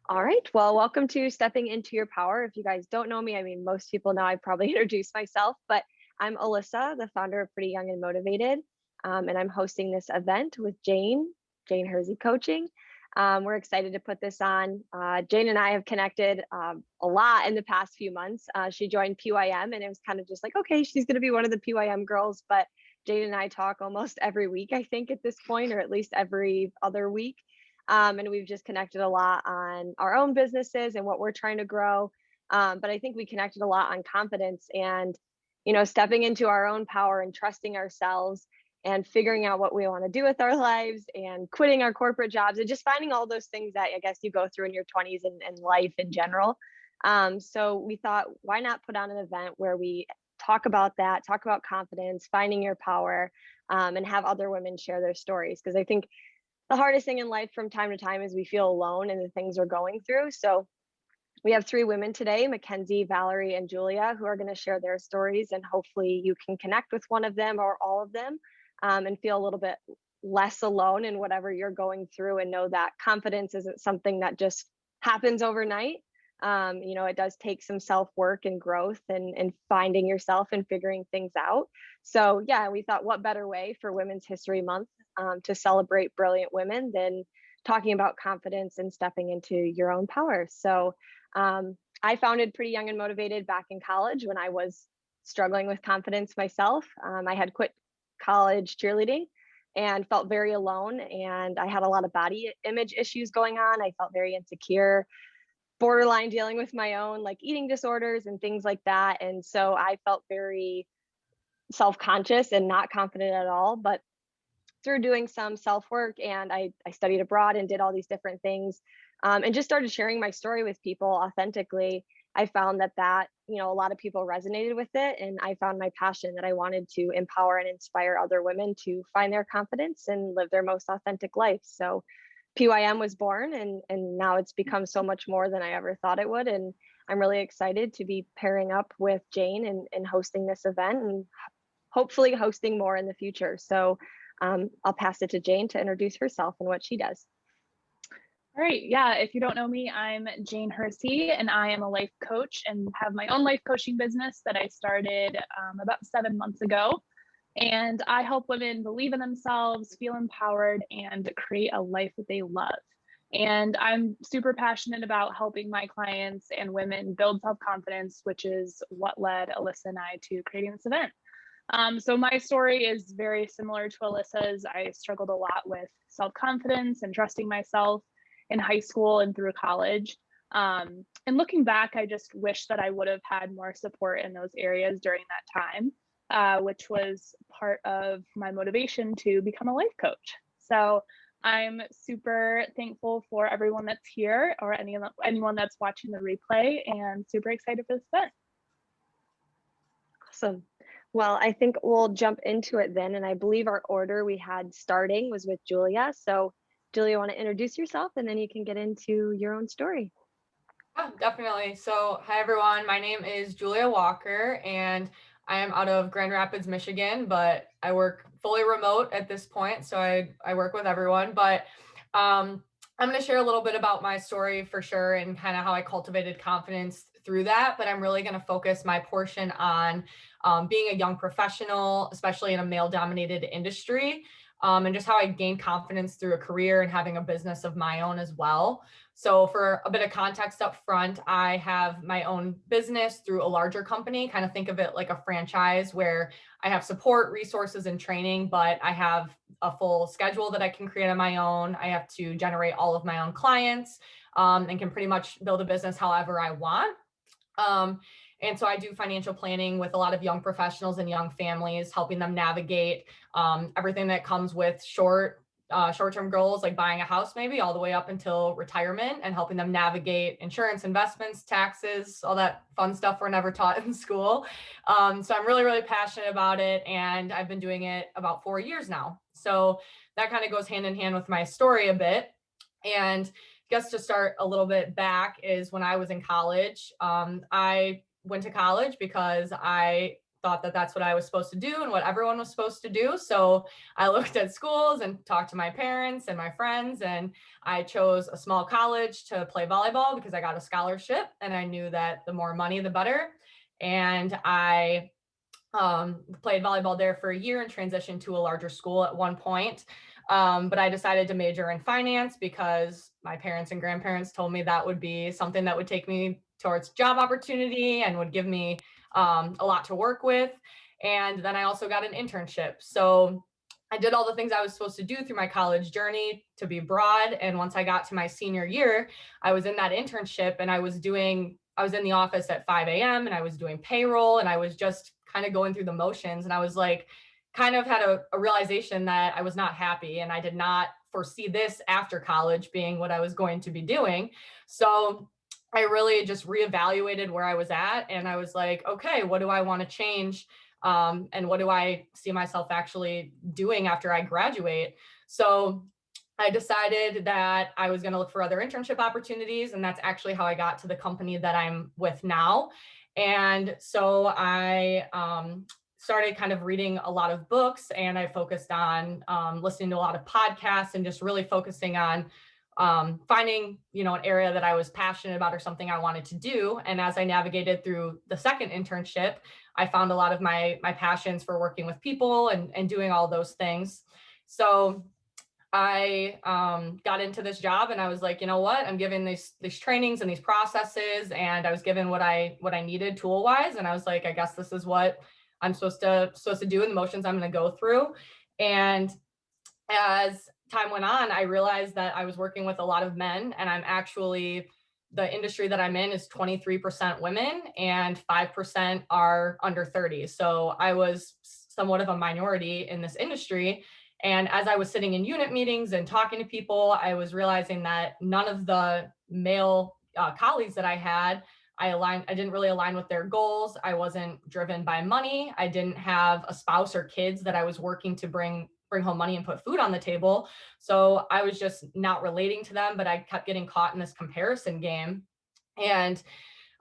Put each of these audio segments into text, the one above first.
All right. Well, welcome to Stepping Into Your Power. If you guys don't know me, I mean, most people know I probably introduced myself, but I'm Alyssa, the founder of Pretty Young and Motivated. And I'm hosting this event with Jane Hersey Coaching. We're excited to put this on. Jane and I have connected a lot in the past few months. She joined PYM, and it was kind of just like, okay, she's going to be one of the PYM girls. But Jane and I talk almost every week, I think, at this point, or at least every other week. And we've just connected a lot on our own businesses and what we're trying to grow. But I think we connected a lot on confidence and, stepping into our own power and trusting ourselves and figuring out what we want to do with our lives and quitting our corporate jobs and just finding all those things that I guess you go through in your 20s and life in general. So we thought, why not put on an event where we talk about that, talk about confidence, finding your power, and have other women share their stories. Because I think the hardest thing in life from time to time is we feel alone in the things we're going through. So we have three women today, Mackenzie, Valerie, and Julia, who are going to share their stories. And hopefully you can connect with one of them or all of them, and feel a little bit less alone in whatever you're going through, and know that confidence isn't something that just happens overnight. It does take some self-work and growth and finding yourself and figuring things out. So yeah, we thought what better way for Women's History Month to celebrate brilliant women than talking about confidence and stepping into your own power. So I founded Pretty Young and Motivated back in college when I was struggling with confidence myself. I had quit college cheerleading and felt very alone, and I had a lot of body image issues going on. I felt very insecure, borderline dealing with my own like eating disorders and things like that. And so I felt very self-conscious and not confident at all. But through doing some self-work, and I studied abroad and did all these different things, and just started sharing my story with people authentically, I found that a lot of people resonated with it. And I found my passion that I wanted to empower and inspire other women to find their confidence and live their most authentic life. So PYM was born, and now it's become so much more than I ever thought it would. And I'm really excited to be pairing up with Jane and hosting this event, and hopefully hosting more in the future. So I'll pass it to Jane to introduce herself and what she does. All right. Yeah. If you don't know me, I'm Jane Hursey, and I am a life coach and have my own life coaching business that I started about 7 months ago. And I help women believe in themselves, feel empowered, and create a life that they love. And I'm super passionate about helping my clients and women build self-confidence, which is what led Alyssa and I to creating this event. So my story is very similar to Alyssa's. I struggled a lot with self-confidence and trusting myself in high school and through college. And looking back, I just wish that I would have had more support in those areas during that time, which was part of my motivation to become a life coach. So I'm super thankful for everyone that's here, or anyone that's watching the replay, and super excited for this event. Awesome. Well, I think we'll jump into it then. And I believe our order we had starting was with Julia. So Julia, want to introduce yourself, and then you can get into your own story. Yeah, definitely. So, hi everyone. My name is Julia Walker, and I am out of Grand Rapids, Michigan, but I work fully remote at this point. So I work with everyone, but I'm going to share a little bit about my story for sure, and kind of how I cultivated confidence through that. But I'm really going to focus my portion on being a young professional, especially in a male dominated industry. And just how I gained confidence through a career and having a business of my own as well. So for a bit of context up front, I have my own business through a larger company. Kind of think of it like a franchise where I have support, resources, and training, but I have a full schedule that I can create on my own. I have to generate all of my own clients, and can pretty much build a business however I want. And so I do financial planning with a lot of young professionals and young families, helping them navigate everything that comes with short-term goals, like buying a house, maybe all the way up until retirement, and helping them navigate insurance, investments, taxes, all that fun stuff we're never taught in school. So I'm really, really passionate about it. And I've been doing it about 4 years now. So that kind of goes hand in hand with my story a bit. And I guess to start a little bit back is when I was in college. I went to college because I thought that that's what I was supposed to do and what everyone was supposed to do. So I looked at schools and talked to my parents and my friends, and I chose a small college to play volleyball because I got a scholarship and I knew that the more money, the better. And I played volleyball there for a year and transitioned to a larger school at one point. But I decided to major in finance because my parents and grandparents told me that would be something that would take me towards job opportunity and would give me a lot to work with. And then I also got an internship. So I did all the things I was supposed to do through my college journey to be broad. And once I got to my senior year, I was in that internship and I was in the office at 5 a.m. and I was doing payroll and I was just kind of going through the motions. And I was like, kind of had a realization that I was not happy and I did not foresee this after college being what I was going to be doing. So I really just reevaluated where I was at and I was like, okay, what do I want to change? And what do I see myself actually doing after I graduate? So I decided that I was going to look for other internship opportunities. And that's actually how I got to the company that I'm with now. And so I started kind of reading a lot of books and I focused on listening to a lot of podcasts and just really focusing on finding, an area that I was passionate about or something I wanted to do. And as I navigated through the second internship, I found a lot of my passions for working with people and doing all those things. So I got into this job and I was like, you know what, I'm given these trainings and these processes, and I was given what I needed tool wise. And I was like, I guess this is what I'm supposed to do, and the motions I'm going to go through. And as time went on, I realized that I was working with a lot of men, and the industry that I'm in is 23% women and 5% are under 30. So I was somewhat of a minority in this industry. And as I was sitting in unit meetings and talking to people, I was realizing that none of the male colleagues that I had, I didn't really align with their goals. I wasn't driven by money. I didn't have a spouse or kids that I was working to bring home money and put food on the table. So I was just not relating to them, but I kept getting caught in this comparison game. And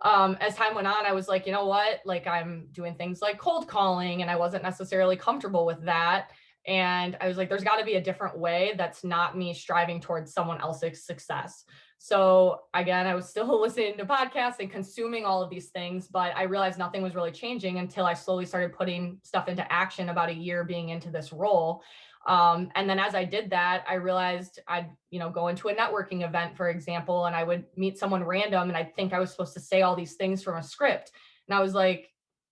as time went on, I was like, you know what, like I'm doing things like cold calling and I wasn't necessarily comfortable with that. And I was like, there's got to be a different way that's not me striving towards someone else's success. So again, I was still listening to podcasts and consuming all of these things, but I realized nothing was really changing until I slowly started putting stuff into action about a year being into this role. And then as I did that, I realized I'd, go into a networking event, for example, and I would meet someone random and I'd think I was supposed to say all these things from a script. And I was like,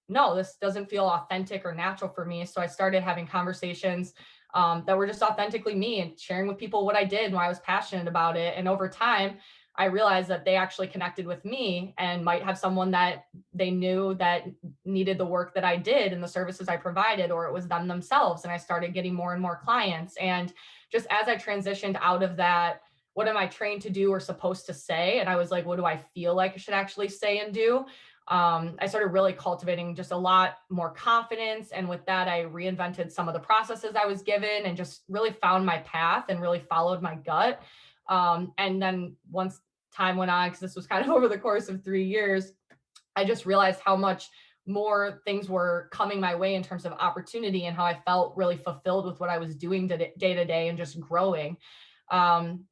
no, this doesn't feel authentic or natural for me. So I started having conversations that were just authentically me and sharing with people what I did and why I was passionate about it. And over time, I realized that they actually connected with me and might have someone that they knew that needed the work that I did and the services I provided, or it was them themselves. And I started getting more and more clients. And just as I transitioned out of that, what am I trained to do or supposed to say? And I was like, what do I feel like I should actually say and do? I started really cultivating just a lot more confidence. And with that, I reinvented some of the processes I was given and just really found my path and really followed my gut. And then once time went on, because this was kind of over the course of 3 years, I just realized how much more things were coming my way in terms of opportunity and how I felt really fulfilled with what I was doing day to day and just growing. And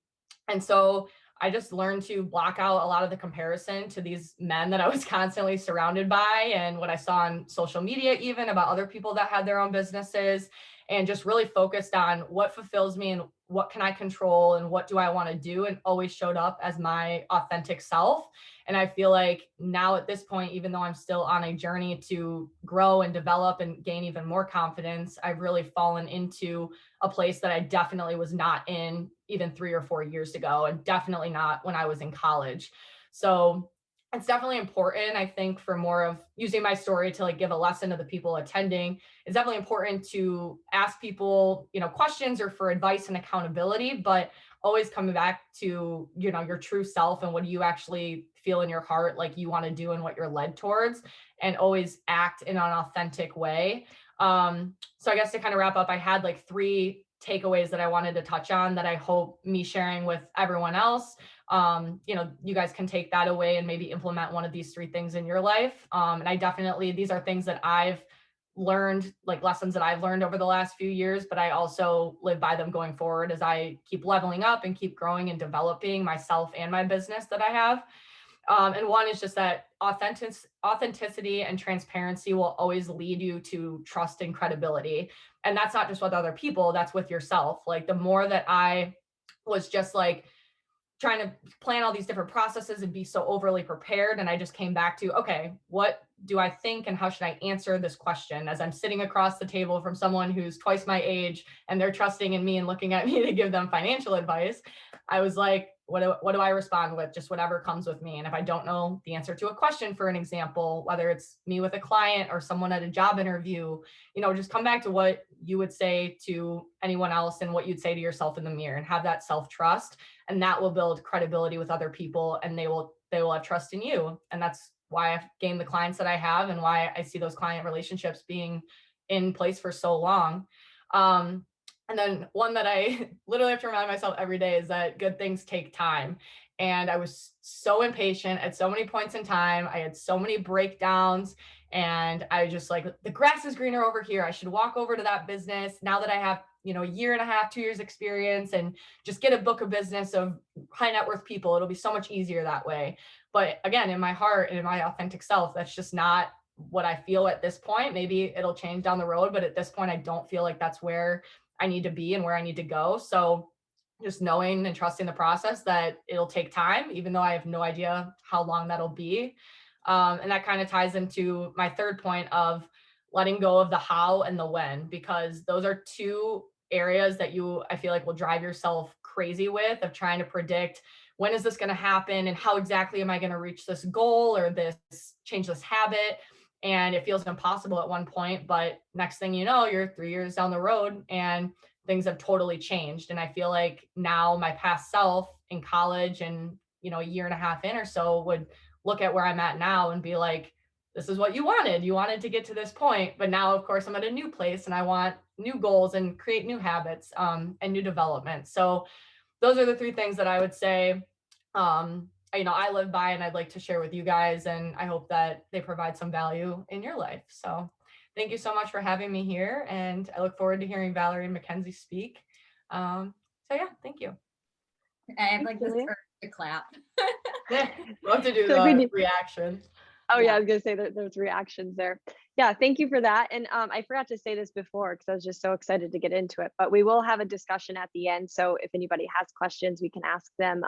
so I just learned to block out a lot of the comparison to these men that I was constantly surrounded by and what I saw on social media, even about other people that had their own businesses, and just really focused on what fulfills me and what can I control and what do I want to do, and always showed up as my authentic self. And I feel like now at this point, even though I'm still on a journey to grow and develop and gain even more confidence, I've really fallen into a place that I definitely was not in even 3 or 4 years ago, and definitely not when I was in college. So it's definitely important, I think, for more of using my story to like give a lesson to the people attending. It's definitely important to ask people, questions or for advice and accountability, but always coming back to, your true self and what do you actually feel in your heart like you want to do and what you're led towards, and always act in an authentic way. So I guess to kind of wrap up, I had like 3 takeaways that I wanted to touch on that I hope me sharing with everyone else, you guys can take that away and maybe implement one of these 3 things in your life. And I definitely, these are things that I've learned, like lessons that I've learned over the last few years, but I also live by them going forward as I keep leveling up and keep growing and developing myself and my business that I have. And one is just that authenticity and transparency will always lead you to trust and credibility. And that's not just with other people, that's with yourself. Like the more that I was just like trying to plan all these different processes and be so overly prepared, and I just came back to, okay, what do I think and how should I answer this question as I'm sitting across the table from someone who's twice my age and they're trusting in me and looking at me to give them financial advice. I was like, what do I respond with? Just whatever comes with me. And if I don't know the answer to a question, for an example, whether it's me with a client or someone at a job interview, just come back to what you would say to anyone else and what you'd say to yourself in the mirror, and have that self-trust, and that will build credibility with other people, and they will have trust in you. And that's why I've gained the clients that I have, and why I see those client relationships being in place for so long. And then one that I literally have to remind myself every day is that good things take time. And I was so impatient at so many points in time. I had so many breakdowns, and I just like, the grass is greener over here. I should walk over to that business now that I have, a year and a half, 2 years experience, and just get a book of business of high net worth people. It'll be so much easier that way. But again, in my heart and in my authentic self, that's just not what I feel at this point. Maybe it'll change down the road, but at this point, I don't feel like that's where I need to be and where I need to go. So just knowing and trusting the process, that it'll take time, even though I have no idea how long that'll be. And that kind of ties into my third point of letting go of the how and the when, because those are two areas that I feel like will drive yourself crazy with, of trying to predict, when is this going to happen, and how exactly am I going to reach this goal or change this habit? And it feels impossible at one point, but next thing you know, you're 3 years down the road and things have totally changed. And I feel like now my past self in college and, a year and a half in or so would look at where I'm at now and be like, this is what you wanted. You wanted to get to this point, but now of course I'm at a new place and I want new goals and create new habits and new development. So those are the three things that I would say, I live by, and I'd like to share with you guys. And I hope that they provide some value in your life. So thank you so much for having me here. And I look forward to hearing Valerie and Mackenzie speak. So yeah, thank you. I have like this urge to clap. Love to do the reaction. Oh yeah, I was gonna say that there's reactions there. Yeah, thank you for that. And I forgot to say this before because I was just so excited to get into it, but we will have a discussion at the end. So if anybody has questions, we can ask them.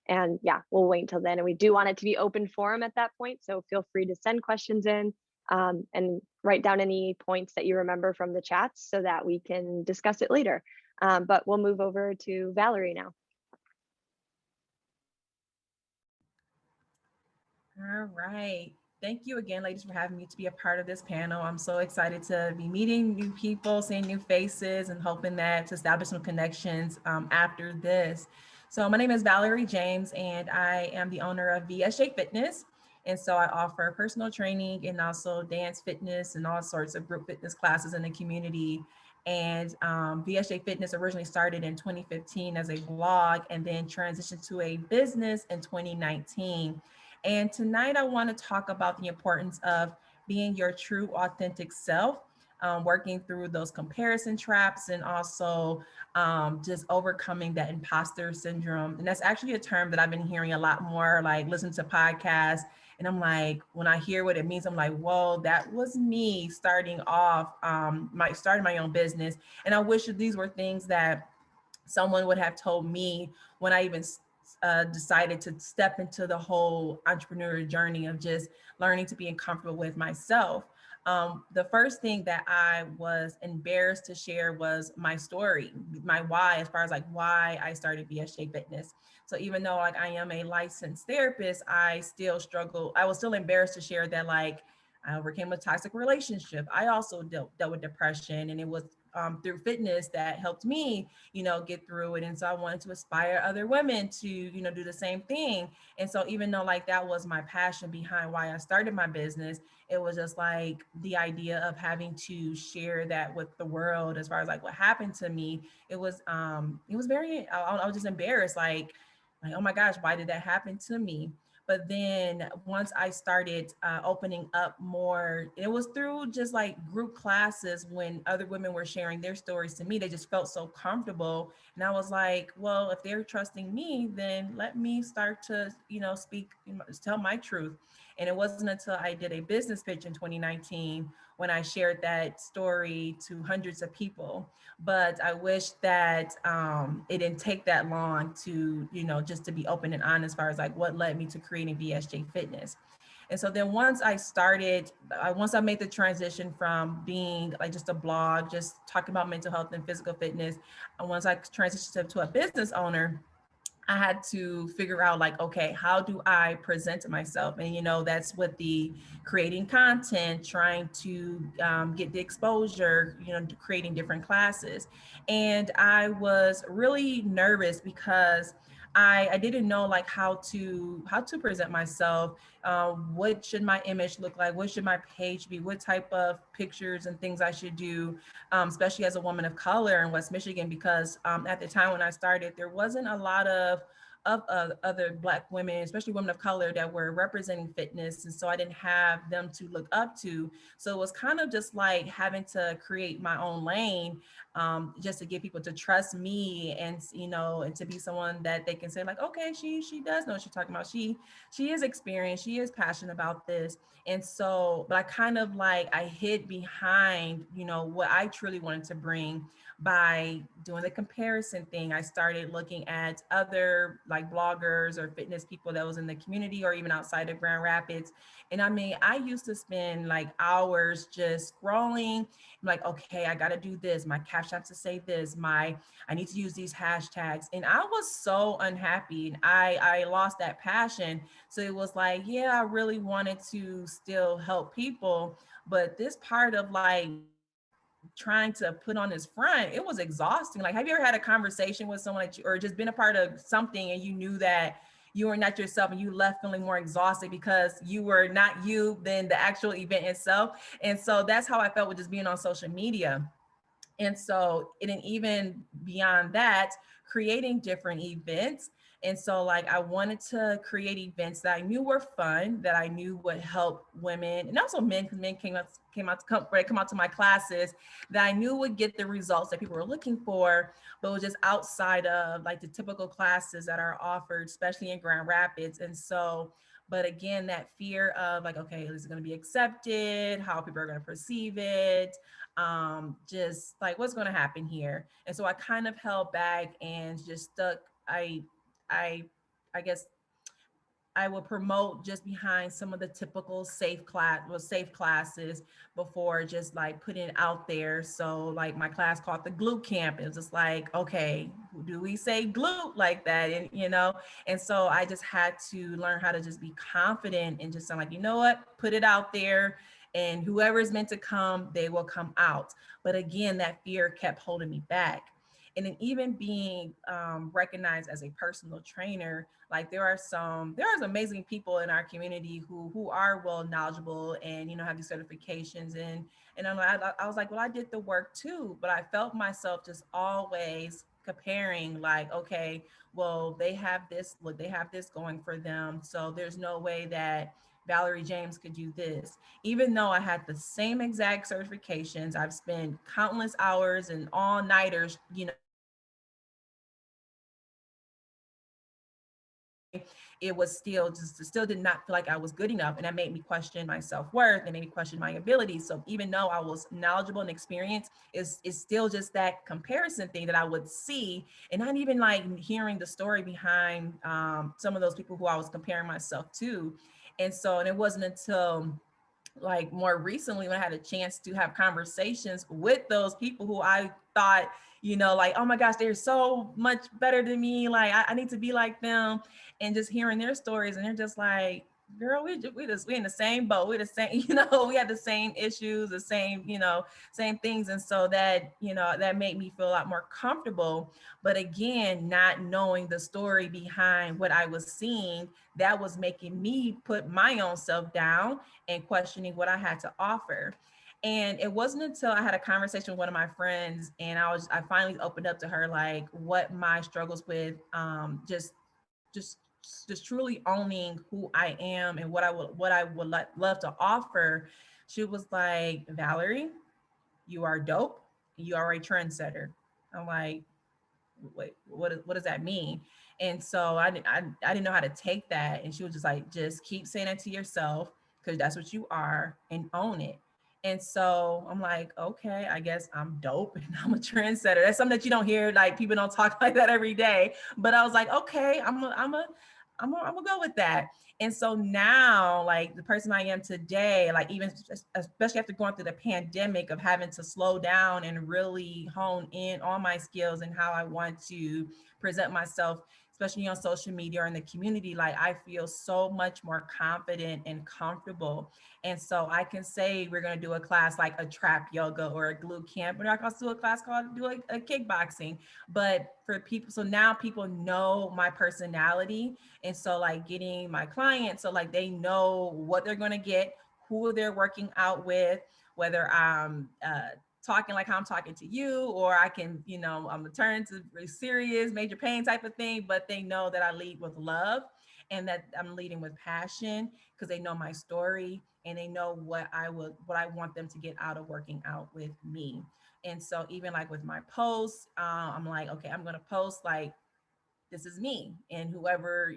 And yeah, we'll wait until then. And we do want it to be open forum at that point. So feel free to send questions in and write down any points that you remember from the chats so that we can discuss it later. But we'll move over to Valerie now. All right. Thank you again, ladies, for having me to be a part of this panel. I'm so excited to be meeting new people, seeing new faces, and hoping that to establish some connections after this. So my name is Valerie James, and I am the owner of VSJ Fitness. And so I offer personal training and also dance fitness and all sorts of group fitness classes in the community. And VSJ Fitness originally started in 2015 as a blog and then transitioned to a business in 2019. And tonight I want to talk about the importance of being your true authentic self, working through those comparison traps, and also just overcoming that imposter syndrome. And that's actually a term that I've been hearing a lot more, like listening to podcasts. And I'm like, when I hear what it means, I'm like, whoa, that was me starting off, starting my own business. And I wish that these were things that someone would have told me when I even decided to step into the whole entrepreneurial journey of just learning to be comfortable with myself. The first thing that I was embarrassed to share was my story, my why, as far as like why I started VSJ Fitness. So even though like I am a licensed therapist, I still struggle. I was still embarrassed to share that like I overcame a toxic relationship. I also dealt with depression, and it was through fitness that helped me, get through it. And so I wanted to inspire other women to, do the same thing. And so even though like that was my passion behind why I started my business, it was just like the idea of having to share that with the world as far as like what happened to me. It was very, I was just embarrassed, like, oh my gosh, why did that happen to me? But then once I started opening up more, it was through just like group classes when other women were sharing their stories to me. They just felt so comfortable. And I was like, well, if they're trusting me, then let me start to, speak, tell my truth. And it wasn't until I did a business pitch in 2019 when I shared that story to hundreds of people. But I wish that it didn't take that long to, just to be open and honest as far as like what led me to creating VSJ Fitness. And so then once I started, once I made the transition from being like just a blog, just talking about mental health and physical fitness, and once I transitioned to a business owner, I had to figure out like, okay, how do I present myself? And, that's with the creating content, trying to get the exposure, creating different classes. And I was really nervous because I didn't know like how to present myself. What should my image look like? What should my page be? What type of pictures and things I should do, especially as a woman of color in West Michigan, because at the time when I started, there wasn't a lot of other Black women, especially women of color, that were representing fitness. And so I didn't have them to look up to. So it was kind of just like having to create my own lane, just to get people to trust me, and, and to be someone that they can say like, okay, she does know what she's talking about. She is experienced, she is passionate about this. And so, but I kind of like, I hid behind, what I truly wanted to bring by doing the comparison thing. I started looking at other like bloggers or fitness people that was in the community or even outside of Grand Rapids. And I mean, I used to spend like hours just scrolling. I'm like, okay, I got to do this. My caption has to say this. I need to use these hashtags. And I was so unhappy. And I lost that passion. So it was like, yeah, I really wanted to still help people. But this part of like trying to put on this front, it was exhausting. Like, have you ever had a conversation with someone that or just been a part of something and you knew that you were not yourself and you left feeling more exhausted because you were not you than the actual event itself? And so that's how I felt with just being on social media. And so, and even beyond that, creating different events. And so like I wanted to create events that I knew were fun, that I knew would help women and also men, because men come out to my classes, that I knew would get the results that people were looking for, but was just outside of like the typical classes that are offered, especially in Grand Rapids. And so, but again, that fear of like, okay, is it going to be accepted? How people are going to perceive it? Just like what's going to happen here? And so I kind of held back and just stuck. I I guess I will promote just behind some of the typical safe classes before just like putting it out there. So like my class called the glute camp. It was just like, okay, do we say glute like that? And and so I just had to learn how to just be confident and just sound like, you know what, put it out there, and whoever is meant to come, they will come out. But again, that fear kept holding me back. And then even being recognized as a personal trainer, like there's amazing people in our community who are well knowledgeable and have these certifications, and I was like, well, I did the work too, but I felt myself just always comparing, like, okay, well, they have this, look, they have this going for them, so there's no way that Valerie James could do this. Even though I had the same exact certifications, I've spent countless hours and all nighters, it was still did not feel like I was good enough. And that made me question my self-worth and made me question my abilities. So even though I was knowledgeable and experienced, it's still just that comparison thing that I would see, and not even like hearing the story behind some of those people who I was comparing myself to. And so, and it wasn't until like more recently when I had a chance to have conversations with those people who I thought, like, oh my gosh, they're so much better than me. Like I need to be like them, and just hearing their stories, and they're just like, girl, we in the same boat. We're the same, we had the same issues, the same, same things. And so that, that made me feel a lot more comfortable. But again, not knowing the story behind what I was seeing, that was making me put my own self down and questioning what I had to offer. And it wasn't until I had a conversation with one of my friends, and I finally opened up to her like what my struggles with just just truly owning who I am and what I would love to offer, she was like, Valerie, you are dope. You are a trendsetter. I'm like, wait, what does that mean? And so I didn't know how to take that. And she was just like, just keep saying it to yourself, because that's what you are, and own it. And so I'm like, okay, I guess I'm dope and I'm a trendsetter. That's something that you don't hear, like people don't talk like that every day. But I was like, okay, I'm gonna go with that. And so now, like the person I am today, like even especially after going through the pandemic of having to slow down and really hone in on my skills and how I want to present myself, especially on social media or in the community, like I feel so much more confident and comfortable. And so I can say we're going to do a class like a trap yoga or a glute camp, but I can also do a class called a kickboxing. But for people, so now people know my personality. And so like getting my clients, so like they know what they're going to get, who they're working out with, whether I'm talking like how I'm talking to you, or I can, I'm gonna turn to really serious, major pain type of thing, but they know that I lead with love and that I'm leading with passion, because they know my story and they know what I want them to get out of working out with me. And so even like with my posts, I'm like, okay, I'm gonna post like, this is me, and whoever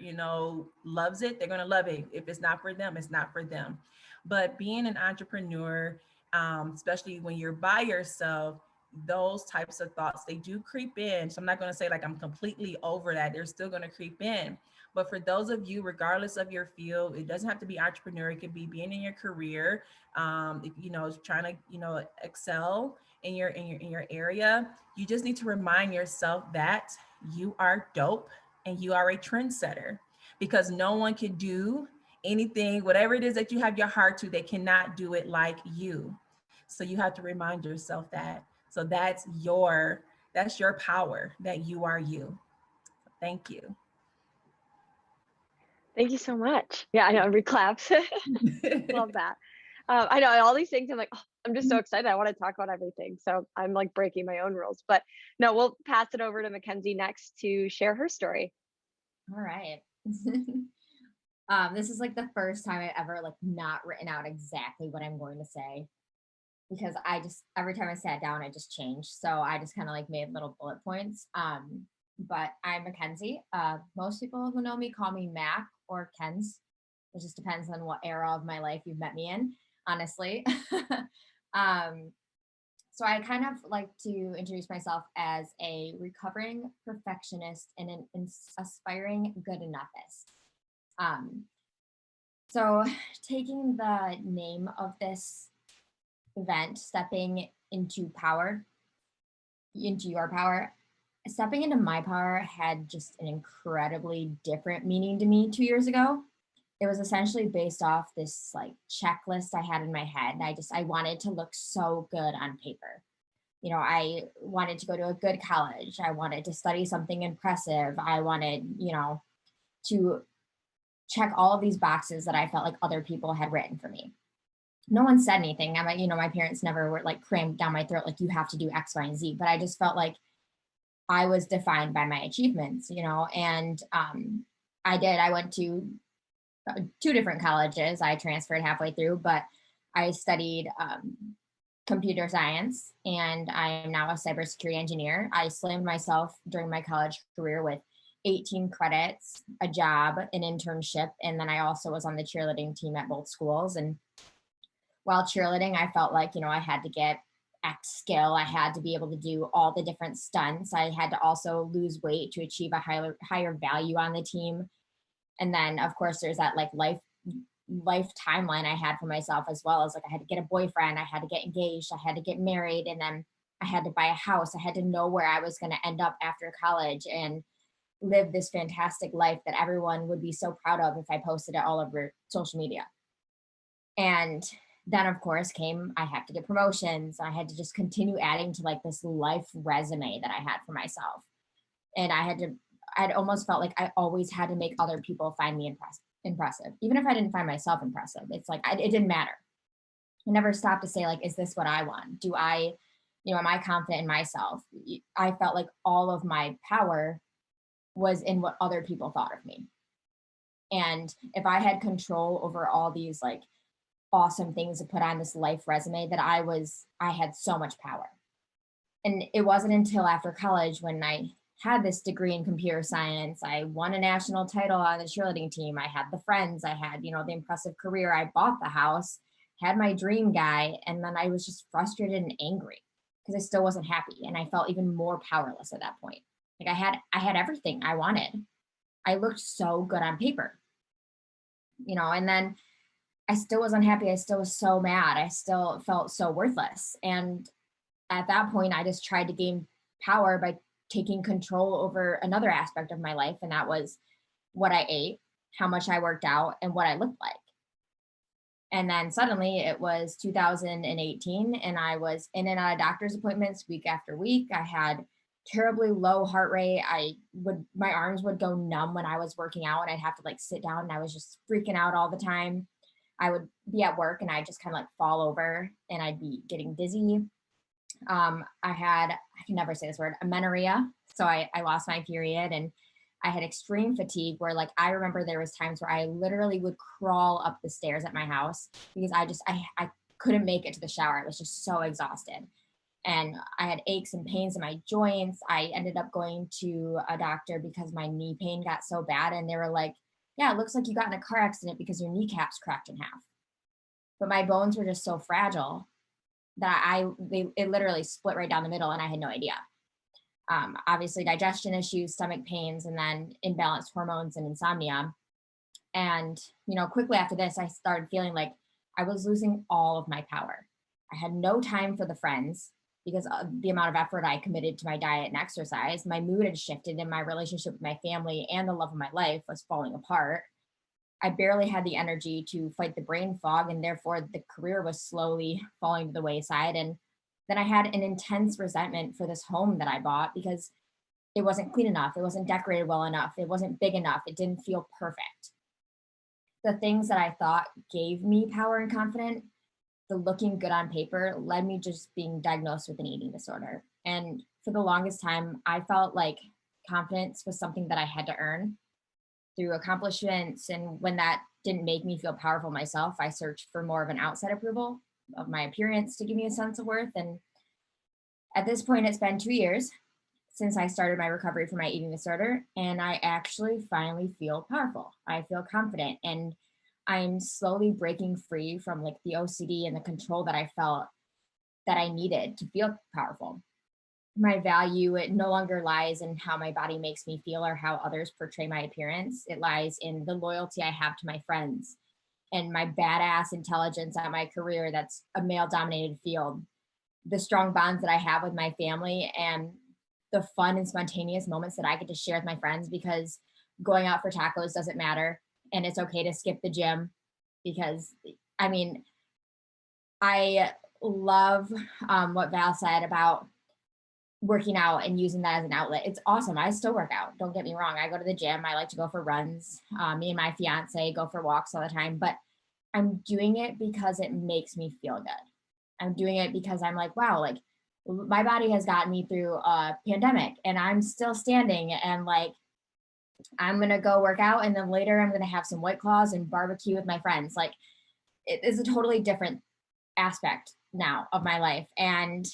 loves it, they're going to love it. If it's not for them, it's not for them. But being an entrepreneur, especially when you're by yourself, those types of thoughts, they do creep in. So I'm not going to say like I'm completely over that. They're still going to creep in. But for those of you, regardless of your field, it doesn't have to be entrepreneur. It could be being in your career, if, trying to excel in your area. You just need to remind yourself that you are dope and you are a trendsetter, because no one can do anything, whatever it is that you have your heart to, they cannot do it like you. So you have to remind yourself that. So that's your power, that you are you. Thank you. Thank you so much. Yeah, I know, every claps. Love that. I know all these things. I'm like, oh, I'm just so excited. I want to talk about everything. So I'm like breaking my own rules. But no, we'll pass it over to Mackenzie next to share her story. All right. This is like the first time I've ever like not written out exactly what I'm going to say, because I just, every time I sat down, I just changed. So I just kind of like made little bullet points. But I'm Mackenzie. Most people who know me call me Mac or Kens. It just depends on what era of my life you've met me in, honestly. So I kind of like to introduce myself as a recovering perfectionist and an aspiring good enoughness. So taking the name of this event, stepping into your power, stepping into my power had just an incredibly different meaning to me 2 years ago. It was essentially based off this like checklist I had in my head. And I wanted to look so good on paper. I wanted to go to a good college. I wanted to study something impressive. I wanted, to check all of these boxes that I felt like other people had written for me. No one said anything. My parents never were like crammed down my throat, like you have to do X, Y, and Z. But I just felt like I was defined by my achievements, and I did. I went to 2 different colleges. I transferred halfway through, but I studied computer science, and I am now a cybersecurity engineer. I slammed myself during my college career with 18 credits, a job, an internship, and then I also was on the cheerleading team at both schools. And while cheerleading, I felt like, I had to get X skill. I had to be able to do all the different stunts. I had to also lose weight to achieve a higher value on the team. And then, of course, there's that like life timeline I had for myself, as well as like I had to get a boyfriend, I had to get engaged, I had to get married, and then I had to buy a house. I had to know where I was going to end up after college and live this fantastic life that everyone would be so proud of if I posted it all over social media. And then of course I have to get promotions. I had to just continue adding to like this life resume that I had for myself. And I'd almost felt like I always had to make other people find me impressive. Even if I didn't find myself impressive, it's like, it didn't matter. I never stopped to say like, is this what I want? Am I confident in myself? I felt like all of my power was in what other people thought of me. And if I had control over all these like awesome things to put on this life resume, that I had so much power. And it wasn't until after college when I had this degree in computer science, I won a national title on the cheerleading team, I had the friends, I had, you know, the impressive career, I bought the house, had my dream guy, and then I was just frustrated and angry because I still wasn't happy, and I felt even more powerless at that point. Like I had everything I wanted. I looked so good on paper, you know, and then I still was unhappy. I still was so mad. I still felt so worthless. And at that point, I just tried to gain power by taking control over another aspect of my life. And that was what I ate, how much I worked out, and what I looked like. And then suddenly it was 2018, and I was in and out of doctor's appointments week after week. I had terribly low heart rate. My arms would go numb when I was working out, and I'd have to like sit down, and I was just freaking out all the time. I would be at work and I'd just kind of like fall over and I'd be getting dizzy. I can never say this word, amenorrhea. So I lost my period, and I had extreme fatigue where like, I remember there was times where I literally would crawl up the stairs at my house because I couldn't make it to the shower. I was just so exhausted. And I had aches and pains in my joints. I ended up going to a doctor because my knee pain got so bad. And they were like, yeah, it looks like you got in a car accident because your kneecaps cracked in half. But my bones were just so fragile that it literally split right down the middle, and I had no idea. Obviously digestion issues, stomach pains, and then imbalanced hormones and insomnia. And, you know, quickly after this, I started feeling like I was losing all of my power. I had no time for the friends because of the amount of effort I committed to my diet and exercise. My mood had shifted, and my relationship with my family and the love of my life was falling apart. I barely had the energy to fight the brain fog, and therefore the career was slowly falling to the wayside. And then I had an intense resentment for this home that I bought because it wasn't clean enough. It wasn't decorated well enough. It wasn't big enough. It didn't feel perfect. The things that I thought gave me power and confidence, the looking good on paper, led me just being diagnosed with an eating disorder. And for the longest time, I felt like confidence was something that I had to earn through accomplishments. And when that didn't make me feel powerful myself, I searched for more of an outside approval of my appearance to give me a sense of worth. And at this point, it's been 2 years since I started my recovery from my eating disorder, and I actually finally feel powerful. I feel confident, and I'm slowly breaking free from like the OCD and the control that I felt that I needed to feel powerful. My value, it no longer lies in how my body makes me feel or how others portray my appearance. It lies in the loyalty I have to my friends and my badass intelligence at my career that's a male dominated field, the strong bonds that I have with my family, and the fun and spontaneous moments that I get to share with my friends, because going out for tacos doesn't matter, and it's okay to skip the gym because, I mean, I love what Val said about working out and using that as an outlet. It's awesome. I still work out. Don't get me wrong. I go to the gym. I like to go for runs. Me and my fiance go for walks all the time, but I'm doing it because it makes me feel good. I'm doing it because I'm like, wow, like my body has gotten me through a pandemic and I'm still standing, and like, I'm going to go work out. And then later I'm going to have some White Claws and barbecue with my friends. Like, it is a totally different aspect now of my life. And,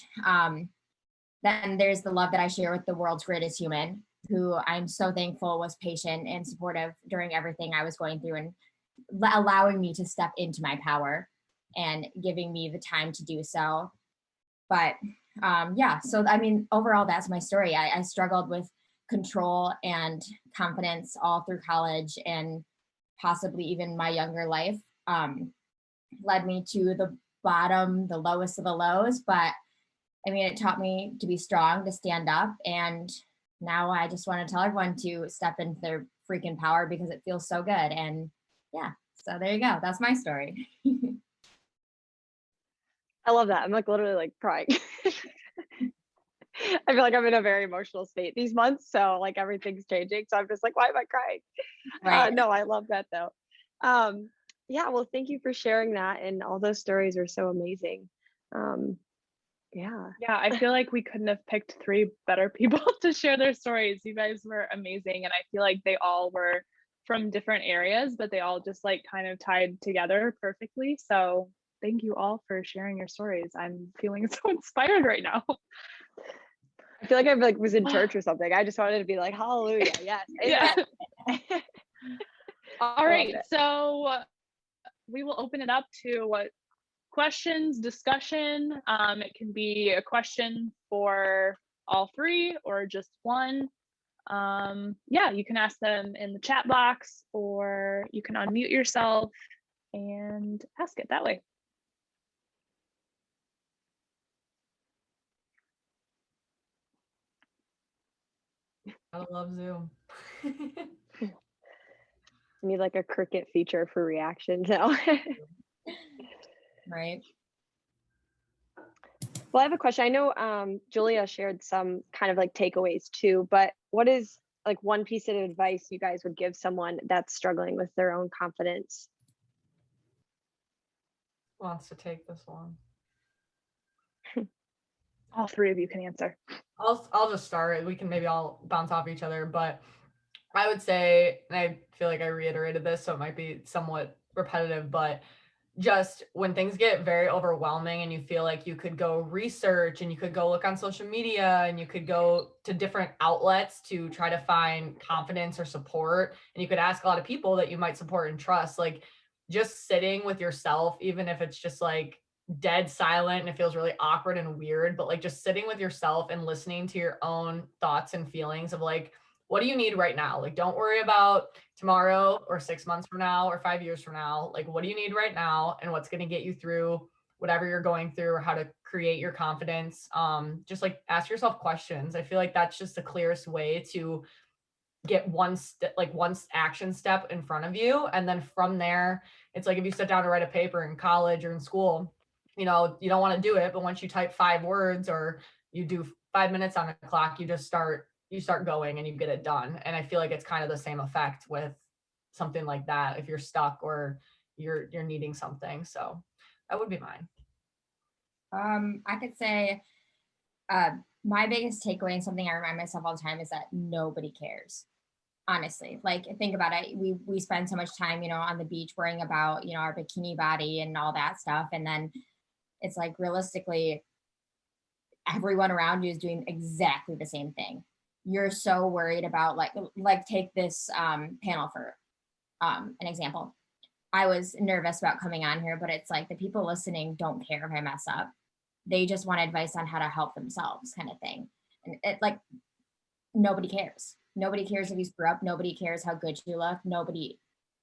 then there's the love that I share with the world's greatest human, who I'm so thankful was patient and supportive during everything I was going through, and allowing me to step into my power and giving me the time to do so. But yeah, so I mean, overall, that's my story. I struggled with control and confidence all through college, and possibly even my younger life. Led me to the bottom, the lowest of the lows. But I mean, it taught me to be strong, to stand up. And now I just want to tell everyone to step into their freaking power because it feels so good. And yeah, so there you go. That's my story. I love that. I'm like literally like crying. I feel like I'm in a very emotional state these months. So like everything's changing. So I'm just like, why am I crying? Right. No, I love that though. Yeah, well, thank you for sharing that. And all those stories are so amazing. Yeah. Yeah, I feel like we couldn't have picked three better people to share their stories. You guys were amazing. And I feel like they all were from different areas, but they all just like kind of tied together perfectly. So thank you all for sharing your stories. I'm feeling so inspired right now. I feel like I like was in church or something. I just wanted to be like, hallelujah, yes. Yeah. All I right, love it. so we will open it up to questions, discussion. It can be a question for all three or just one. Yeah, you can ask them in the chat box, or you can unmute yourself and ask it that way. I love Zoom. Need like a cricket feature for reactions now. Right. Well, I have a question. I know Julia shared some kind of like takeaways too, but what is like one piece of advice you guys would give someone that's struggling with their own confidence? Who wants to take this one? All three of you can answer. I'll just start. We can maybe all bounce off each other, but I would say, and I feel like I reiterated this, so it might be somewhat repetitive, but just when things get very overwhelming and you feel like you could go research and you could go look on social media and you could go to different outlets to try to find confidence or support, and you could ask a lot of people that you might support and trust, like just sitting with yourself, even if it's just like dead silent and it feels really awkward and weird, but like just sitting with yourself and listening to your own thoughts and feelings of like, what do you need right now? Like, don't worry about tomorrow or 6 months from now or 5 years from now. Like, what do you need right now, and what's going to get you through whatever you're going through, or how to create your confidence. Just like ask yourself questions. I feel like that's just the clearest way to get one action step in front of you. And then from there, it's like if you sit down to write a paper in college or in school, you know, you don't want to do it, but once you type 5 words or you do 5 minutes on the clock, you start going and you get it done. And I feel like it's kind of the same effect with something like that if you're stuck or you're needing something. So that would be mine. I could say my biggest takeaway, and something I remind myself all the time, is that nobody cares. Honestly, like think about it. We spend so much time, on the beach worrying about, our bikini body and all that stuff. And then it's like realistically, everyone around you is doing exactly the same thing. You're so worried about like take this panel for an example. I was nervous about coming on here, but it's like the people listening don't care if I mess up. They just want advice on how to help themselves, kind of thing. And it like nobody cares. Nobody cares if you screw up. Nobody cares how good you look.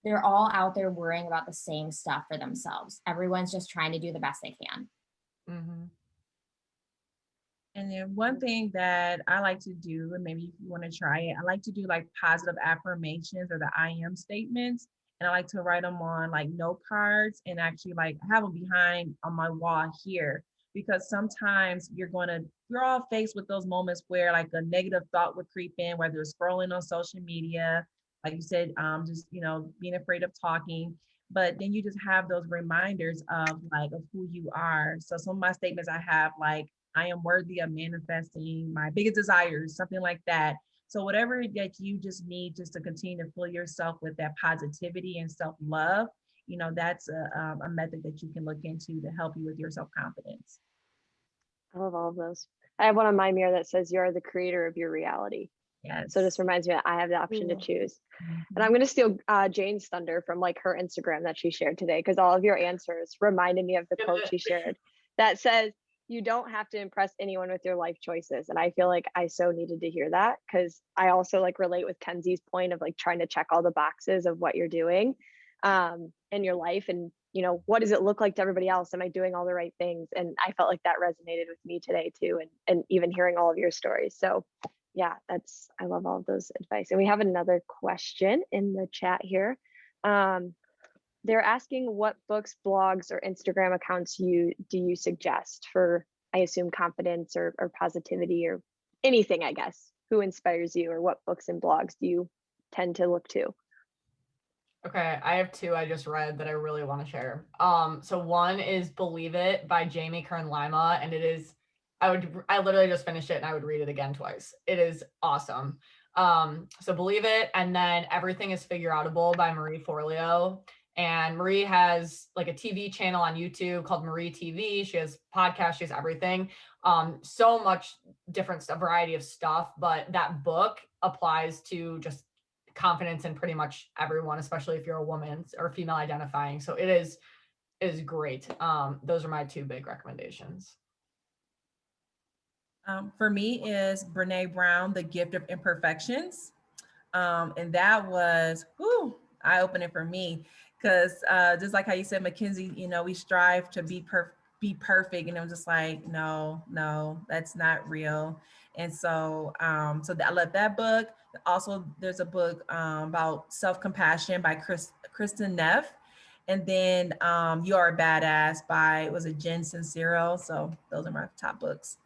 They're all out there worrying about the same stuff for themselves. Everyone's just trying to do the best they can. Mm-hmm. And then one thing that I like to do, and maybe if you want to try it, I like to do like positive affirmations or the I am statements. And I like to write them on like note cards and actually like have them behind on my wall here. Because sometimes you're all faced with those moments where like a negative thought would creep in, whether it's scrolling on social media, like you said, just, being afraid of talking. But then you just have those reminders of who you are. So some of my statements I have like, I am worthy of manifesting my biggest desires, something like that. So whatever that you just need just to continue to fill yourself with that positivity and self-love, that's a method that you can look into to help you with your self-confidence. I love all of those. I have one on my mirror that says you are the creator of your reality. Yes. So this reminds me that I have the option to choose. Mm-hmm. And I'm going to steal Jane's thunder from like her Instagram that she shared today, because all of your answers reminded me of the quote she shared that says, you don't have to impress anyone with your life choices. And I feel like I so needed to hear that, because I also like relate with Kenzie's point of like trying to check all the boxes of what you're doing in your life. And, what does it look like to everybody else? Am I doing all the right things? And I felt like that resonated with me today too. And even hearing all of your stories. So yeah, I love all of those advice. And we have another question in the chat here. They're asking what books, blogs, or Instagram accounts do you suggest for, I assume, confidence or positivity or anything, I guess. Who inspires you, or what books and blogs do you tend to look to? Okay, I have 2 I just read that I really want to share. So one is Believe It by Jamie Kern Lima, and it is, I literally just finished it and I would read it again twice. It is awesome. So Believe It, and then Everything is Figure Outable by Marie Forleo. And Marie has like a TV channel on YouTube called Marie TV. She has podcasts, she has everything. So much different stuff, variety of stuff, but that book applies to just confidence in pretty much everyone, especially if you're a woman or female identifying. So it is great. Those are my two big recommendations. For me is Brene Brown, The Gift of Imperfections. And that was eye-opening for me, because just like how you said, Mackenzie, we strive to be perfect, and I'm just like, no, that's not real. And so I love that book. Also, there's a book about self-compassion by Kristen Neff. And then You Are a Badass by, was it Jen Sincero? So those are my top books.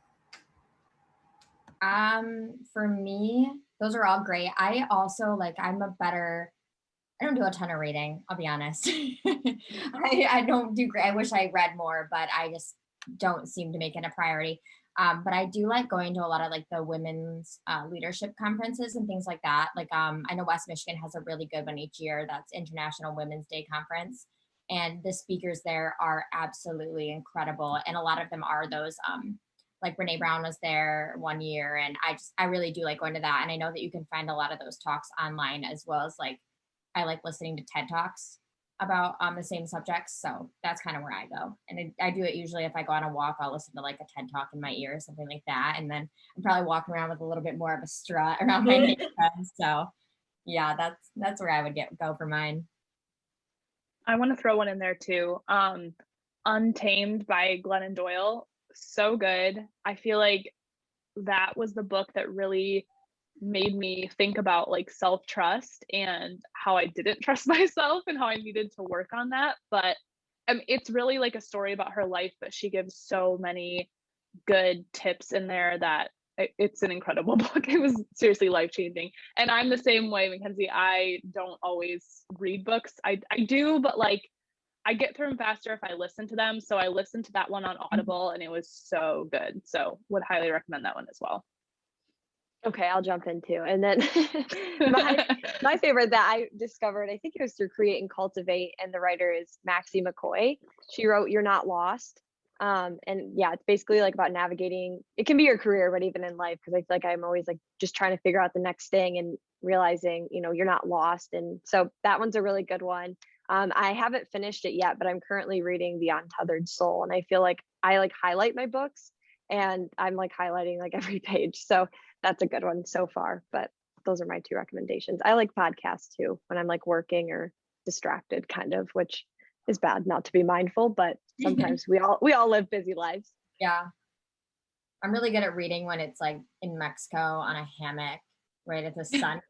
For me, those are all great. I also I don't do a ton of reading, I'll be honest. I don't do great. I wish I read more, but I just don't seem to make it a priority. But I do like going to a lot of like the women's leadership conferences and things like that. Like I know West Michigan has a really good one each year. That's International Women's Day Conference. And the speakers there are absolutely incredible. And a lot of them are those like Brene Brown was there one year, and I really do like going to that. And I know that you can find a lot of those talks online, as well as like I like listening to TED Talks about the same subjects. So that's kind of where I go. And I do it usually if I go on a walk, I'll listen to like a TED Talk in my ear or something like that. And then I'm probably walking around with a little bit more of a strut around my neighborhood. So yeah, that's where I would go for mine. I want to throw one in there too. Untamed by Glennon Doyle. So good. I feel like that was the book that really made me think about like self-trust and how I didn't trust myself and how I needed to work on that. But it's really like a story about her life, but she gives so many good tips in there that it's an incredible book. It was seriously life-changing. And I'm the same way, Mackenzie. I don't always read books. I do, but like I get through them faster if I listen to them. So I listened to that one on Audible and it was so good. So would highly recommend that one as well. Okay, I'll jump in too. And then my favorite that I discovered, I think it was through Create and Cultivate, and the writer is Maxie McCoy. She wrote You're Not Lost. And yeah, it's basically like about navigating, it can be your career, but even in life, because I feel like I'm always like just trying to figure out the next thing and realizing, you're not lost. And so that one's a really good one. I haven't finished it yet, but I'm currently reading The Untethered Soul, and I feel like I like highlight my books, and I'm like highlighting like every page. So that's a good one so far. But those are my two recommendations. I like podcasts too when I'm like working or distracted, kind of, which is bad not to be mindful, but sometimes we all live busy lives. Yeah. I'm really good at reading when it's like in Mexico on a hammock right as the sun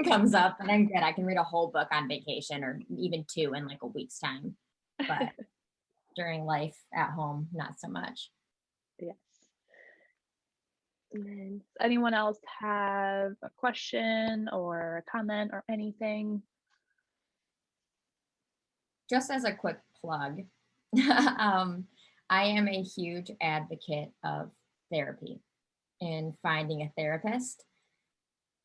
comes up, and I'm good. I can read a whole book on vacation, or even two in like a week's time. But during life at home, not so much. Yes. And then, does anyone else have a question or a comment or anything? Just as a quick plug, I am a huge advocate of therapy and finding a therapist.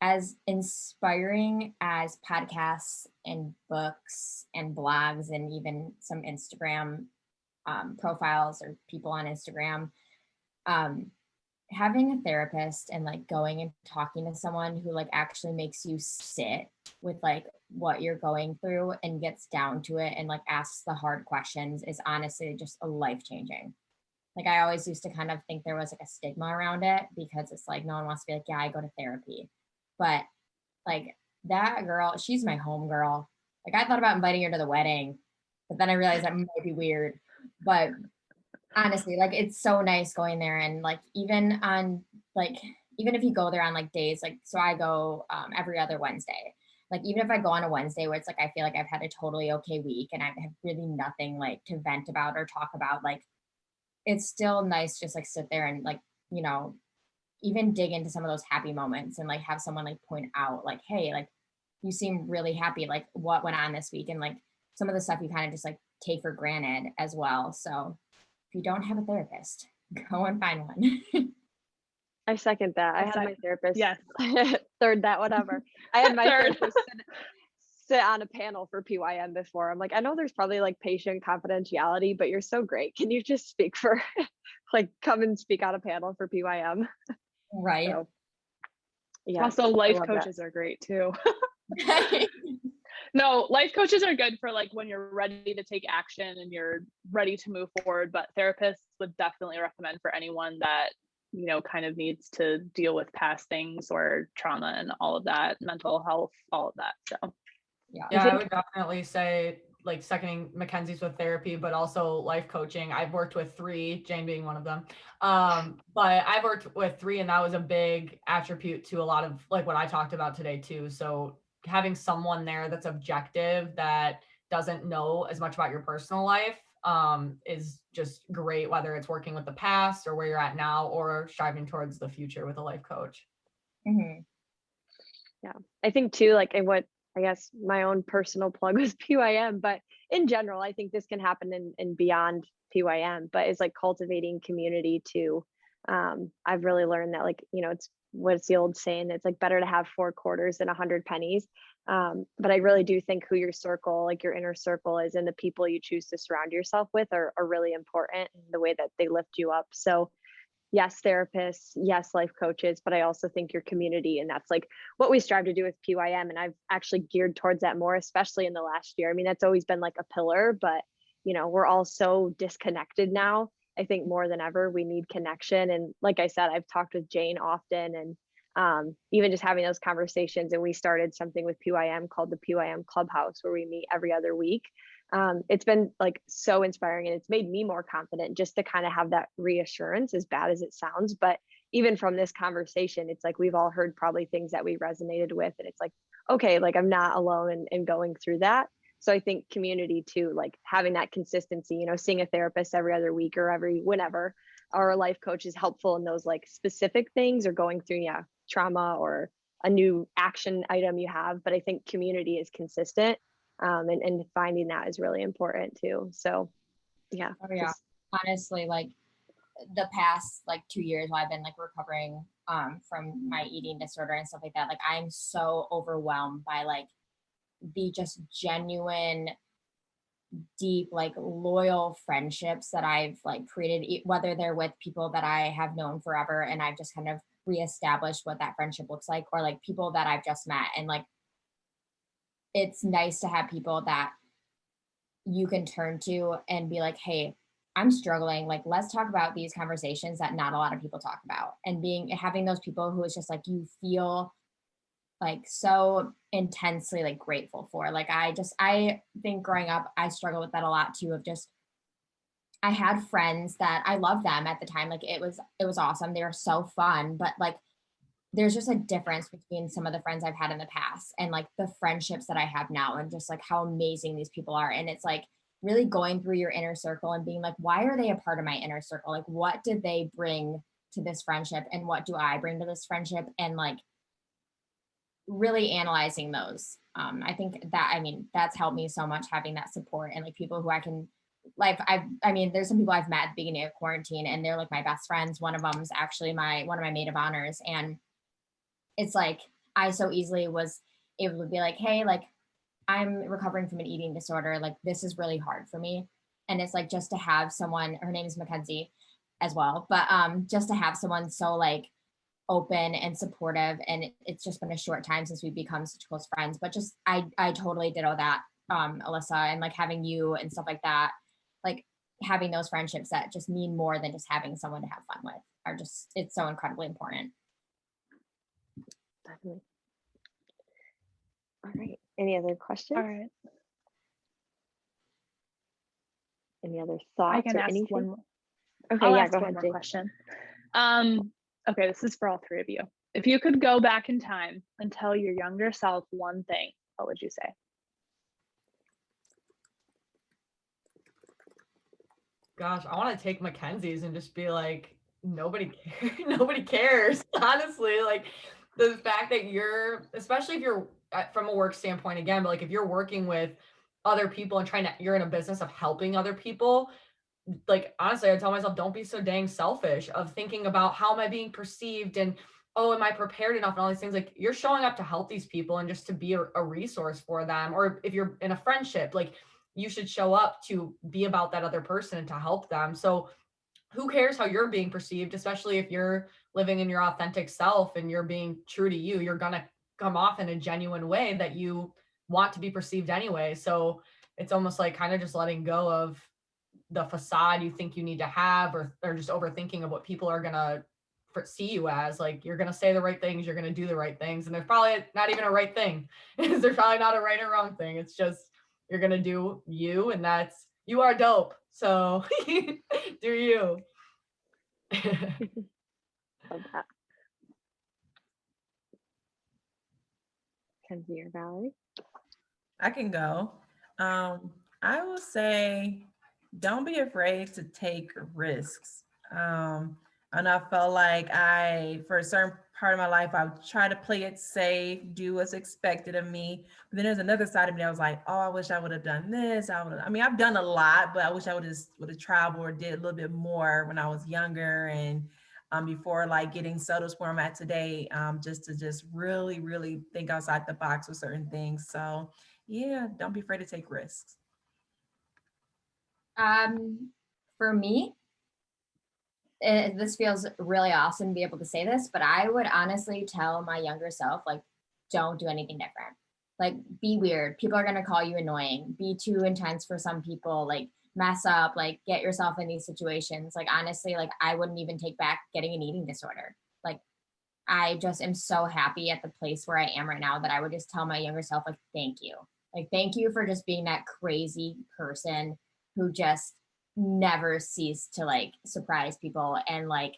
As inspiring as podcasts and books and blogs and even some Instagram profiles or people on Instagram, having a therapist and like going and talking to someone who like actually makes you sit with like what you're going through and gets down to it and like asks the hard questions is honestly just a life-changing. Like I always used to kind of think there was like a stigma around it because it's like no one wants to be like, yeah, I go to therapy. But like that girl, she's my home girl. Like I thought about inviting her to the wedding, but then I realized that might be weird. But honestly, like it's so nice going there, and like even if you go there on like days, like so I go every other Wednesday. Like even if I go on a Wednesday where it's like I feel like I've had a totally okay week and I have really nothing like to vent about or talk about, like it's still nice just like sit there and like, even dig into some of those happy moments and like have someone like point out like, hey, like you seem really happy, like what went on this week, and like some of the stuff you kind of just like take for granted as well. So if you don't have a therapist, go and find one. I second that. I I had sec- my therapist Yes. third that, whatever. I had my Third. therapist sit on a panel for PYM before. I'm like, I know there's probably like patient confidentiality, but you're so great. Can you just speak for like come and speak on a panel for PYM? Right. So yeah. Also, I life love that. coaches are great too. No, life coaches are good for like when you're ready to take action and you're ready to move forward, but therapists would definitely recommend for anyone that, you know, kind of needs to deal with past things or trauma and all of that, mental health, all of that. So Yeah. Yeah, I would definitely say like seconding Mackenzie's with therapy, but also life coaching. I've worked with 3, Jane being one of them. But I've worked with 3, and that was a big attribute to a lot of like what I talked about today too. So having someone there that's objective, that doesn't know as much about your personal life, is just great, whether it's working with the past or where you're at now or striving towards the future with a life coach. Mm-hmm. Yeah. I think too, like, and what I guess my own personal plug was PYM, but in general, I think this can happen in beyond PYM, but it's like cultivating community too. I've really learned that, like, you know, it's what's the old saying? It's like better to have 4 quarters than 100 pennies. But I really do think who your circle, like your inner circle is, and the people you choose to surround yourself with are really important in the way that they lift you up. So yes, therapists, yes, life coaches, but I also think your community. And that's like what we strive to do with PYM. And I've actually geared towards that more, especially in the last year. I mean, that's always been like a pillar, but you know, we're all so disconnected now. I think more than ever, we need connection. And like I said, I've talked with Jane often, and even just having those conversations. And we started something with PYM called the PYM Clubhouse, where we meet every other week. It's been like so inspiring, and it's made me more confident just to kind of have that reassurance, as bad as it sounds. But even from this conversation, it's like we've all heard probably things that we resonated with, and it's like, okay, like I'm not alone in going through that. So I think community too, like having that consistency, you know, seeing a therapist every other week or every whenever, or a life coach is helpful in those like specific things, or going through, yeah, trauma or a new action item you have. But I think community is consistent, and finding that is really important too. So yeah. Oh, yeah. Honestly, like the past like 2 years while I've been like recovering from my eating disorder and stuff like that, like I'm so overwhelmed by like the just genuine, deep, like loyal friendships that I've like created, whether they're with people that I have known forever and I've just kind of reestablished what that friendship looks like, or like people that I've just met. And like it's nice to have people that you can turn to and be like, hey, I'm struggling. Like, let's talk about these conversations that not a lot of people talk about. And having those people who is just like, you feel like so intensely like grateful for. Like, I think growing up, I struggled with that a lot too, of just, I had friends that I loved them at the time. Like it was awesome. They were so fun, but like, there's just a difference between some of the friends I've had in the past and like the friendships that I have now, and just like how amazing these people are. And it's like really going through your inner circle and being like, why are they a part of my inner circle? Like, what did they bring to this friendship? And what do I bring to this friendship? And like really analyzing those. I think that, I mean, that's helped me so much, having that support and like people who I can, like, I mean, there's some people I've met at the beginning of quarantine and they're like my best friends. One of them is actually one of my maid of honors. And it's like, I so easily was able to be like, hey, like I'm recovering from an eating disorder. Like this is really hard for me. And it's like, just to have someone, her name is Mackenzie as well, but just to have someone so like open and supportive. And it's just been a short time since we've become such close friends, but just, I totally ditto that, Alyssa, and like having you and stuff like that, like having those friendships that just mean more than just having someone to have fun with are just, it's so incredibly important. Definitely. All right. Any other questions? all right. Any other thoughts? I can or ask anything? one more. Okay, I'll yeah, ask go one ahead, more Jake. question. Okay, this is for all 3 of you. If you could go back in time and tell your younger self one thing, what would you say? Gosh, I want to take Mackenzie's and just be like, nobody cares. Nobody cares. Honestly, like the fact that especially if you're from a work standpoint again, but like if you're working with other people and you're in a business of helping other people, like, honestly, I tell myself, don't be so dang selfish of thinking about how am I being perceived, and oh, am I prepared enough, and all these things. Like, you're showing up to help these people and just to be a resource for them. Or if you're in a friendship, like, you should show up to be about that other person and to help them. So who cares how you're being perceived, especially if you're living in your authentic self and you're being true to you, you're gonna come off in a genuine way that you want to be perceived anyway. So it's almost like kind of just letting go of the facade you think you need to have, or just overthinking of what people are gonna see you as. Like, you're gonna say the right things, you're gonna do the right things, and there's probably not even a right thing. There's probably not a right or wrong thing. It's just you're gonna do you, and that's, you are dope. So do you. Love that. Kenzie or Valerie? I can go. I will say, don't be afraid to take risks. And I felt like for a certain part of my life, I would try to play it safe, do what's expected of me. But then there's another side of me that was like, oh, I wish I would have done this. I mean, I've done a lot, but I wish I would have traveled or did a little bit more when I was younger, and before like getting settled where I'm at today, just to really, really think outside the box with certain things. So yeah, don't be afraid to take risks. For me, this feels really awesome to be able to say this, but I would honestly tell my younger self, like, don't do anything different. Like, be weird. People are going to call you annoying. Be too intense for some people. Like, mess up. Like, get yourself in these situations. Like, honestly, like, I wouldn't even take back getting an eating disorder. Like, I just am so happy at the place where I am right now that I would just tell my younger self, like, thank you. Like, thank you for just being that crazy person who just never ceased to like surprise people and like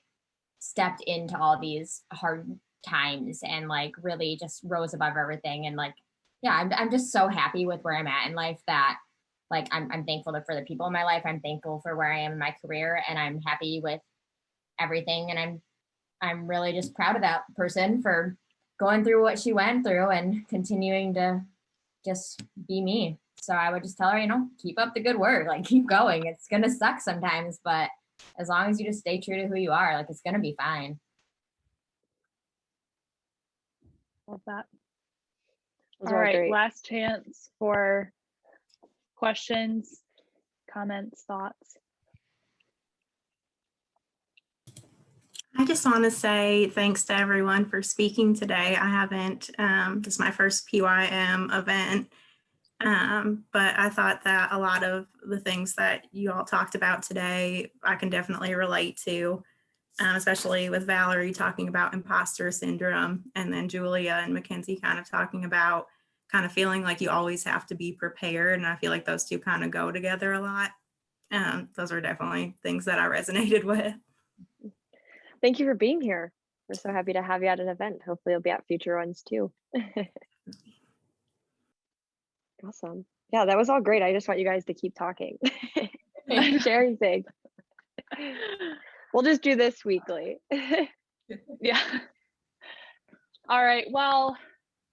stepped into all these hard times and like really just rose above everything. And like, yeah, I'm just so happy with where I'm at in life that like I'm thankful for the people in my life. I'm thankful for where I am in my career, and I'm happy with everything. And I'm really just proud of that person for going through what she went through and continuing to just be me. So I would just tell her, keep up the good work, like keep going. It's going to suck sometimes, but as long as you just stay true to who you are, like it's going to be fine. Love that. Those All are right, great. last chance for questions, comments, thoughts. I just want to say thanks to everyone for speaking today. I haven't, this is my first PYM event, but I thought that a lot of the things that you all talked about today, I can definitely relate to, especially with Valerie talking about imposter syndrome, and then Julia and Mackenzie kind of talking about kind of feeling like you always have to be prepared. And I feel like those two kind of go together a lot. Those are definitely things that I resonated with. Thank you for being here. We're so happy to have you at an event. Hopefully you'll be at future ones too. Awesome. Yeah, that was all great. I just want you guys to keep talking and sharing things. We'll just do this weekly. Yeah. All right. Well,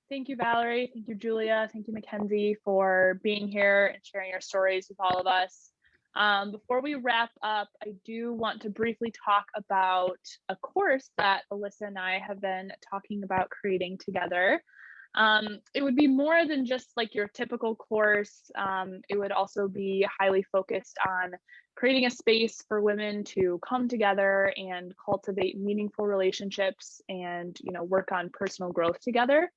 thank you, Valerie. Thank you, Julia. Thank you, Mackenzie, for being here and sharing your stories with all of us. Before we wrap up, I do want to briefly talk about a course that Alyssa and I have been talking about creating together. It would be more than just like your typical course. It would also be highly focused on creating a space for women to come together and cultivate meaningful relationships and, work on personal growth together.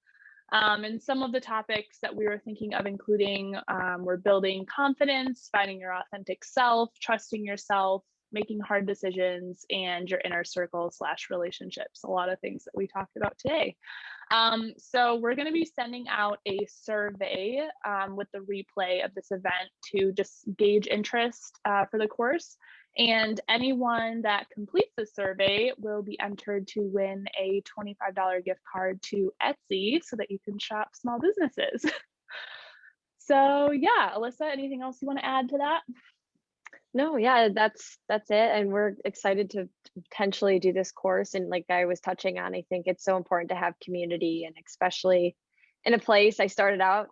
And some of the topics that we were thinking of including were building confidence, finding your authentic self, trusting yourself, making hard decisions, and your inner circle / relationships. A lot of things that we talked about today. So we're going to be sending out a survey with the replay of this event to just gauge interest for the course. And anyone that completes the survey will be entered to win a $25 gift card to Etsy so that you can shop small businesses. So yeah, Alyssa, anything else you want to add to that? No, yeah, that's it. And we're excited to potentially do this course. And like I was touching on, I think it's so important to have community, and especially in a place. I started out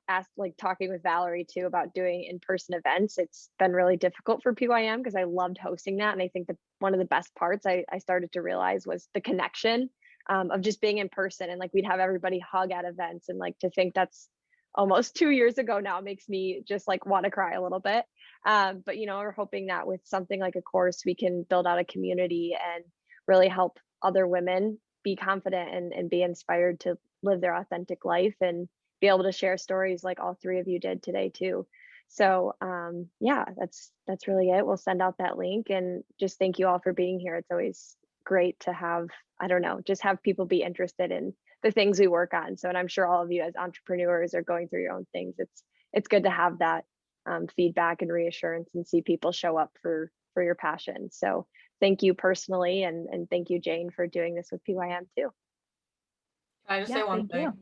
talking with Valerie too about doing in-person events. It's been really difficult for PYM because I loved hosting that. And I think that one of the best parts I started to realize was the connection of just being in person, and like we'd have everybody hug at events, and like to think that's almost 2 years ago now makes me just like want to cry a little bit. But you know, we're hoping that with something like a course, we can build out a community and really help other women be confident and be inspired to live their authentic life and be able to share stories like all three of you did today too. So yeah, that's really it. We'll send out that link, and just thank you all for being here. It's always great to have, I don't know, just have people be interested in the things we work on. So, and I'm sure all of you as entrepreneurs are going through your own things. It's good to have that feedback and reassurance and see people show up for your passion. So thank you personally, and thank you, Jane, for doing this with PYM too. Can I just say one thing?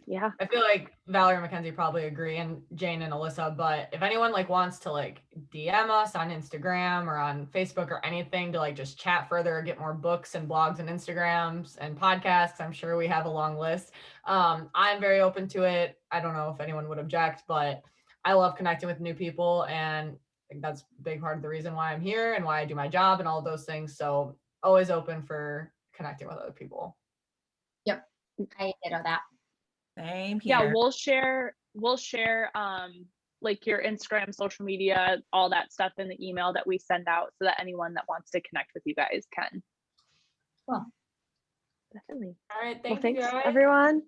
Yeah. I feel like Valerie and Mackenzie probably agree, and Jane and Alyssa, but if anyone like wants to like DM us on Instagram or on Facebook or anything to like just chat further or get more books and blogs and Instagrams and podcasts, I'm sure we have a long list. I'm very open to it. I don't know if anyone would object, but I love connecting with new people, and I think that's a big part of the reason why I'm here and why I do my job and all of those things. So always open for connecting with other people. Yep, I ditto that. Same here. Yeah, we'll share like your Instagram, social media, all that stuff in the email that we send out, so that anyone that wants to connect with you guys can. Cool. Definitely. All right, Well, thanks you guys. everyone.